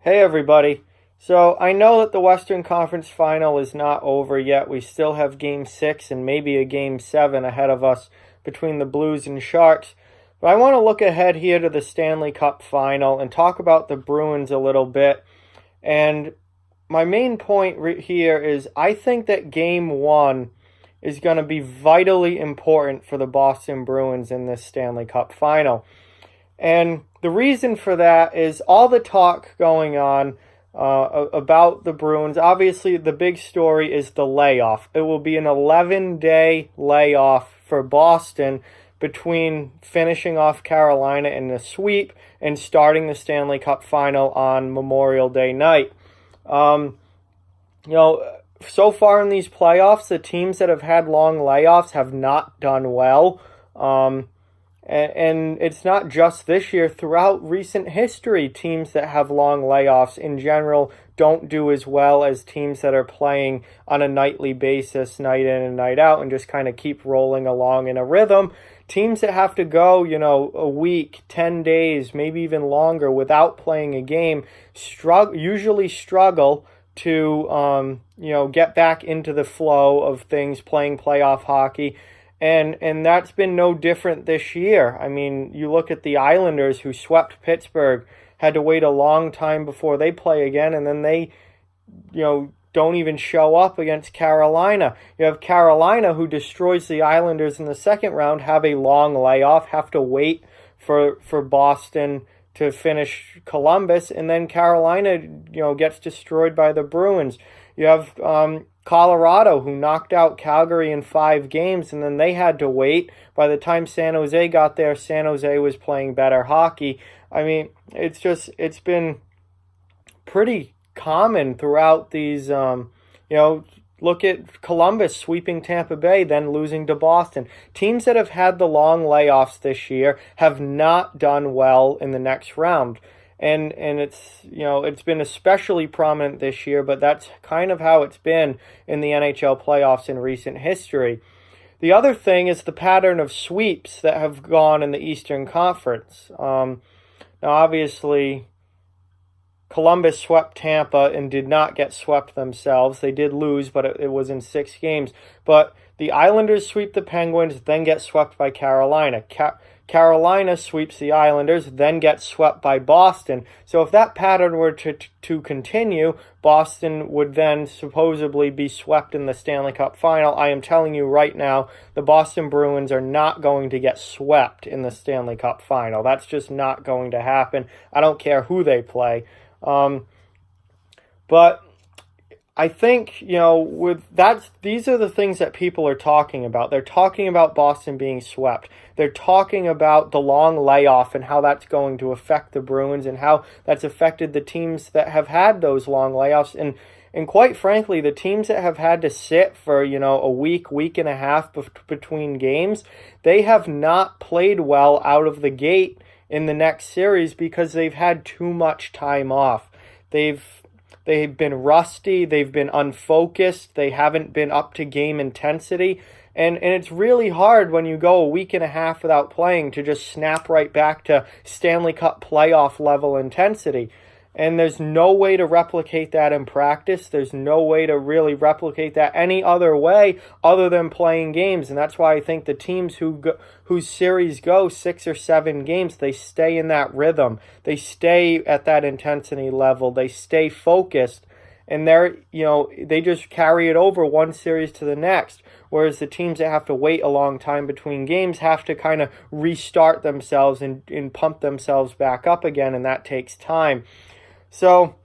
Hey everybody. So I know that the Western Conference Final is not over yet. We still have Game 6 and maybe a Game 7 ahead of us between the Blues and Sharks. But I want to look ahead here to the Stanley Cup Final and talk about the Bruins a little bit. And my main point here is I think that Game 1 is going to be vitally important for the Boston Bruins in this Stanley Cup Final. And the reason for that is all the talk going on about the Bruins. Obviously, the big story is the layoff. It will be an 11-day layoff for Boston between finishing off Carolina in the sweep and starting the Stanley Cup Final on Memorial Day night. So far in these playoffs, the teams that have had long layoffs have not done well. And it's not just this year. Throughout recent history, teams that have long layoffs in general don't do as well as teams that are playing on a nightly basis, night in and night out, and just kind of keep rolling along in a rhythm. Teams that have to go, a week, 10 days, maybe even longer without playing a game, usually struggle to, get back into the flow of things, playing playoff hockey. And that's been no different this year. I mean, you look at the Islanders who swept Pittsburgh, had to wait a long time before they play again, and then they, don't even show up against Carolina. You have Carolina who destroys the Islanders in the second round, have a long layoff, have to wait for Boston to finish Columbus, and then Carolina, gets destroyed by the Bruins. You have Colorado, who knocked out Calgary in 5 games, and then they had to wait. By the time San Jose got there, San Jose was playing better hockey. I mean, it's been pretty common throughout these, look at Columbus sweeping Tampa Bay, then losing to Boston. Teams that have had the long layoffs this year have not done well in the next round. And it's been especially prominent this year, but that's kind of how it's been in the NHL playoffs in recent history. The other thing is the pattern of sweeps that have gone in the Eastern Conference. Now, obviously, Columbus swept Tampa and did not get swept themselves. They did lose, but it was in 6 games. But the Islanders sweep the Penguins, then get swept by Carolina. Carolina sweeps the Islanders, then gets swept by Boston. So if that pattern were to continue, Boston would then supposedly be swept in the Stanley Cup Final. I am telling you right now, the Boston Bruins are not going to get swept in the Stanley Cup Final. That's just not going to happen. I don't care who they play. But I think, these are the things that people are talking about. They're talking about Boston being swept. They're talking about the long layoff and how that's going to affect the Bruins and how that's affected the teams that have had those long layoffs. And quite frankly, the teams that have had to sit for, a week and a half between games, they have not played well out of the gate in the next series because they've had too much time off. They've been rusty, they've been unfocused, they haven't been up to game intensity, and it's really hard when you go a week and a half without playing to just snap right back to Stanley Cup playoff level intensity. And there's no way to replicate that in practice. There's no way to really replicate that any other way other than playing games. And that's why I think the teams whose series go 6 or 7 games, they stay in that rhythm. They stay at that intensity level. They stay focused. And they just carry it over one series to the next. Whereas the teams that have to wait a long time between games have to kind of restart themselves and pump themselves back up again. And that takes time. So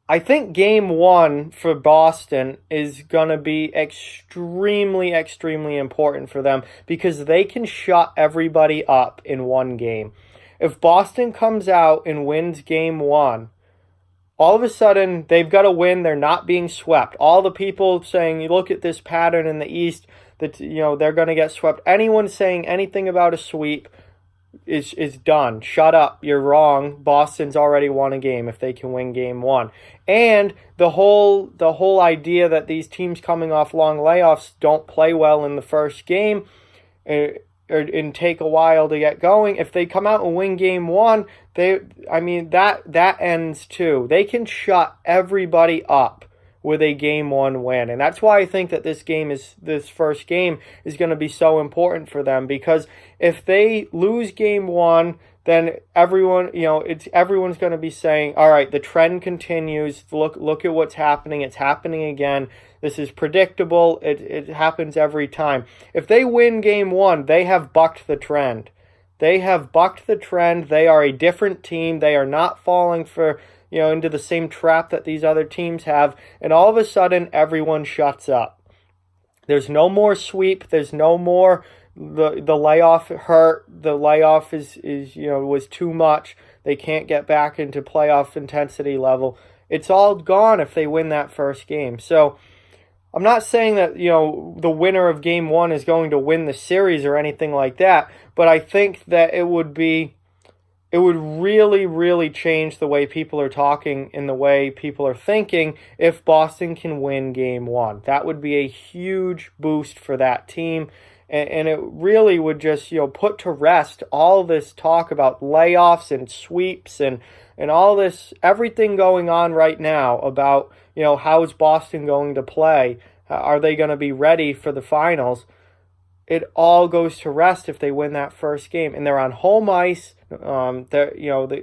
I think Game 1 for Boston is going to be extremely, extremely important for them because they can shut everybody up in one game. If Boston comes out and wins Game 1, all of a sudden they've got to win. They're not being swept. All the people saying, you look at this pattern in the East, that they're going to get swept. Anyone saying anything about a sweep is done. Shut up. You're wrong. Boston's already won a game if they can win Game 1. And the whole idea that these teams coming off long layoffs don't play well in the first game, and take a while to get going. If they come out and win game one, that ends too. They can shut everybody up with a game one win. And that's why I think that this first game is going to be so important for them, because if they lose game one, then everyone's going to be saying, all right, the trend continues. Look at what's happening. It's happening again. This is predictable. It happens every time. If they win game one, they have bucked the trend. They have bucked the trend. They are a different team. They are not falling into the same trap that these other teams have. And all of a sudden, everyone shuts up. There's no more sweep. There's no more the layoff hurt. The layoff was too much. They can't get back into playoff intensity level. It's all gone if they win that first game. So I'm not saying that, the winner of game one is going to win the series or anything like that, but I think that it would really, really change the way people are talking and the way people are thinking if Boston can win game one. That would be a huge boost for that team, and it really would just, put to rest all this talk about layoffs and sweeps and all this, everything going on right now about, how is Boston going to play? Are they going to be ready for the finals? It all goes to rest if they win that first game, and they're on home ice. They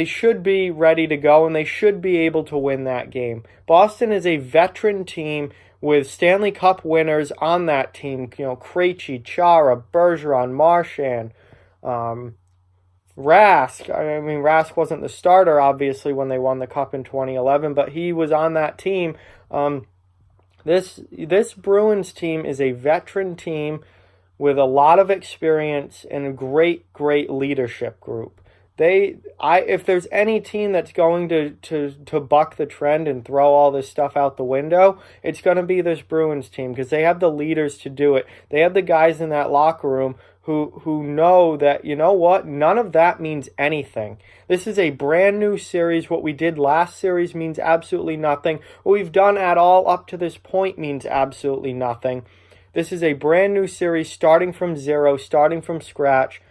should be ready to go, and they should be able to win that game. Boston is a veteran team with Stanley Cup winners on that team. Krejci, Chara, Bergeron, Marchand, Rask. Rask wasn't the starter, obviously, when they won the Cup in 2011, but he was on that team. This Bruins team is a veteran team with a lot of experience and a great leadership group. If there's any team that's going to buck the trend and throw all this stuff out the window, it's going to be this Bruins team, because they have the leaders to do it. They have the guys in that locker room who know that, none of that means anything. This is a brand new series. What we did last series means absolutely nothing. What we've done at all up to this point means absolutely nothing. This is a brand new series, starting from zero, starting from scratch.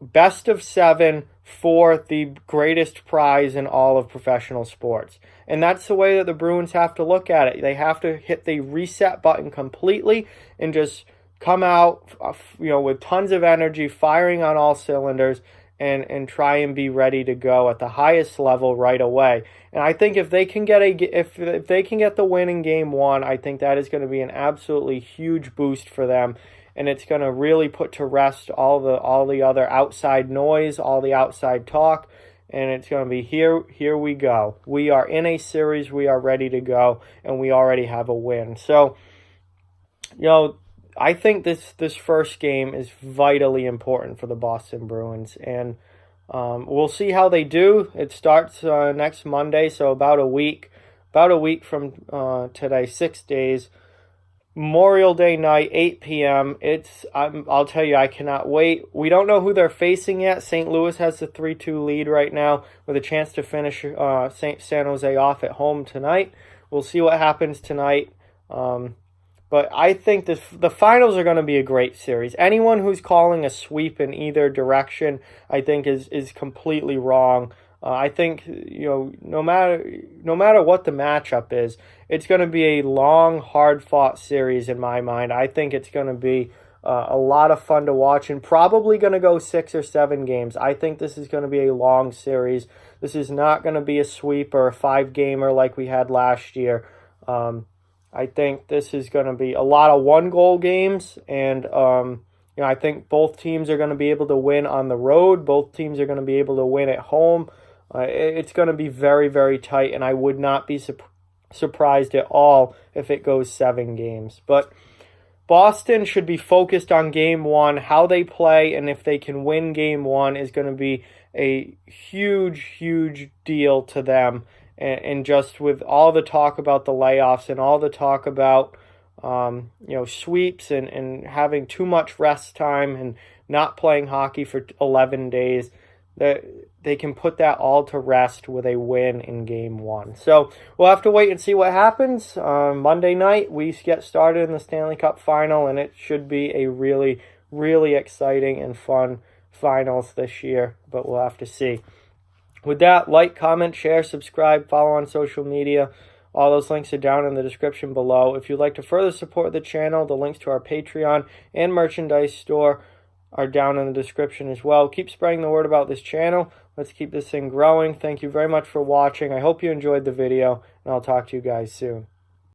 Best of 7 for the greatest prize in all of professional sports. And that's the way that the Bruins have to look at it. They have to hit the reset button completely and just come out, with tons of energy, firing on all cylinders, and try and be ready to go at the highest level right away. And I think if they can get if they can get the win in game one, I think that is going to be an absolutely huge boost for them. And it's going to really put to rest all the other outside noise, all the outside talk, and it's going to be here we go. We are in a series, we are ready to go, and we already have a win. So, I think this first game is vitally important for the Boston Bruins, and we'll see how they do. It starts next Monday, so about a week from today, 6 days. Memorial Day night, 8 p.m. I'll tell you, I cannot wait. We don't know who they're facing yet. St. Louis has the 3-2 lead right now with a chance to finish San Jose off at home tonight. We'll see what happens tonight. But I think the finals are going to be a great series. Anyone who's calling a sweep in either direction, I think is completely wrong. I think, no matter what the matchup is, it's going to be a long, hard-fought series in my mind. I think it's going to be a lot of fun to watch, and probably going to go 6 or 7 games. I think this is going to be a long series. This is not going to be a sweep or a 5-gamer like we had last year. I think this is going to be a lot of one-goal games, and I think both teams are going to be able to win on the road. Both teams are going to be able to win at home. It's going to be very, very tight, and I would not be surprised at all if it goes 7 games. But Boston should be focused on game one. How they play, and if they can win game one, is going to be a huge, huge deal to them. And just with all the talk about the layoffs and all the talk about sweeps and having too much rest time and not playing hockey for 11 days, they can put that all to rest with a win in Game 1. So we'll have to wait and see what happens. Monday night, we get started in the Stanley Cup Final, and it should be a really, really exciting and fun finals this year, but we'll have to see. With that, like, comment, share, subscribe, follow on social media. All those links are down in the description below. If you'd like to further support the channel, the links to our Patreon and merchandise store are down in the description as well. Keep spreading the word about this channel. Let's keep this thing growing. Thank you very much for watching. I hope you enjoyed the video, and I'll talk to you guys soon.